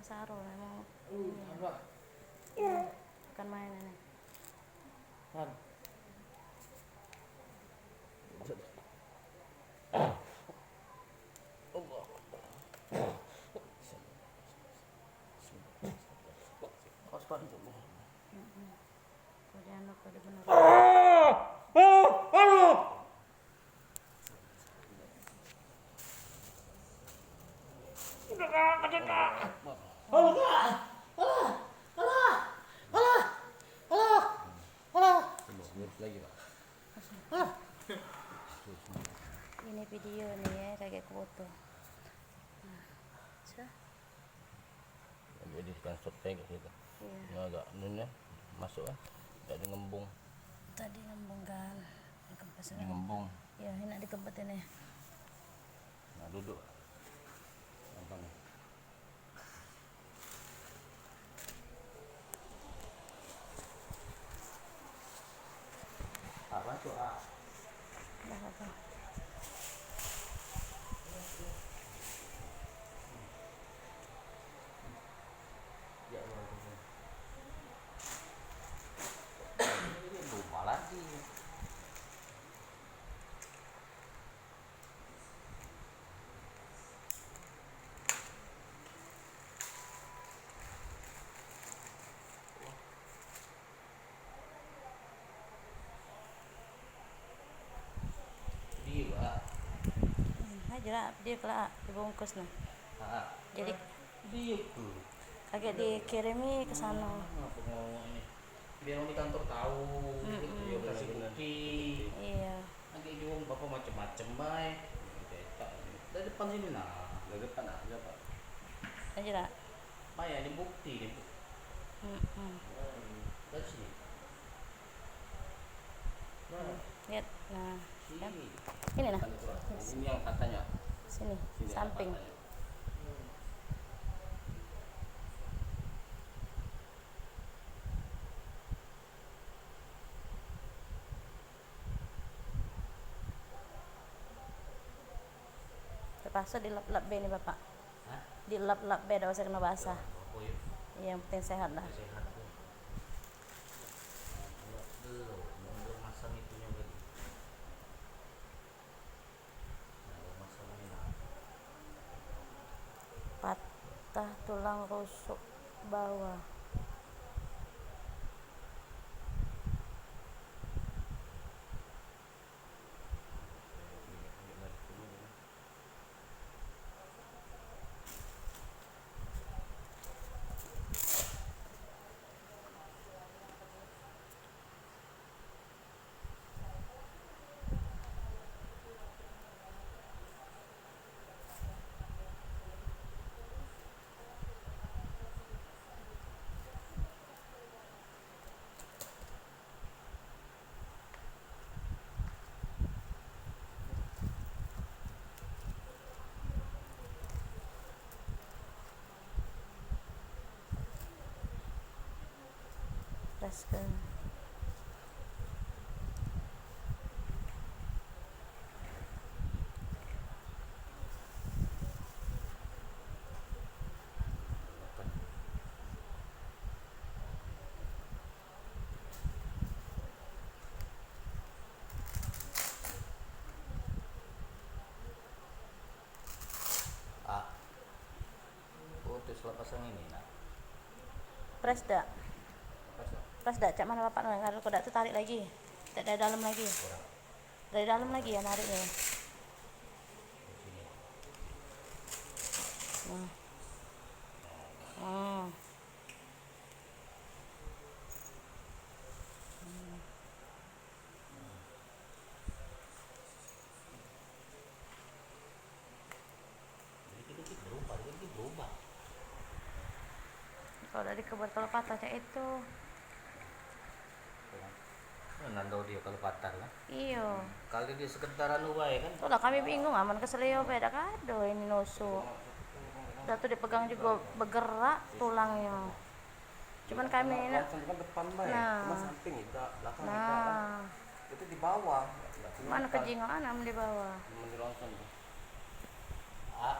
Saro memang. Apa? Bukan mainan nih. Kan. Allah. Kospan dulu. Kau jangan kau di benar. Udah kak. Lagi pak. Ini video nih ya, kayak foto. Jadi sekarang shot kayak gitu. Iya. Ini agak nunnya masuk kan. Enggak di ngembung. Tadi ngembung kan. Di ngembung. Ya, enak dikempet ini. Nah, duduk. Gampang. Apa tuh? Udah apa? Ya Allah. Ini lupa lagi. Dia, Aja dia kelak dibungkus nah. Jadi dia tuh. agak dikirimi ke sana. Apa ngomong ini? Biar di kantor tahu, dia kasih bukti. Iya. Nanti juga bapak macam-macam baik. Dari depan sini nah, dari depan aja pak. Aja lah. Maya ini bukti, ini bukti. Dari sini. Nah, Lihat, nah, kan? sini. Ini nah, Ini yang katanya. sini, Sini samping. katanya. Terpaksa dilap-lap B ini bapak. Hah? Dilap-lap B, dah usah kena basah. Oh iya. Iya, yang penting sehat lah. Sehat tuh. Belum masang itunya lagi. Masang ini lah. Patah tulang rusuk bawah. Raskan. Oh, terus pasang ini nak. Pres dak. Pasang. Pres dak, cak mana bapak kalau kau dak tu tarik lagi. Tak dari dalam lagi. Dari dalam lagi ya nariknya. Dikit-dikit berubah, dikit berubah. Kalau dari kebuat kalau patah cak itu. Nandau dia kalau patah kan. Iyo. Kali dia sekedar anu bae kan. Itulah kami bingung aman keselio beda kado ini nusuk. Udah tuh dipegang juga bergerak tulangnya. Cuman kami ini langsung kan depan baik, Nah. cuma samping tidak, belakang tidak kan. nah Itu di bawah. mana kejingaan am di bawah. Menurut langsung. Ah,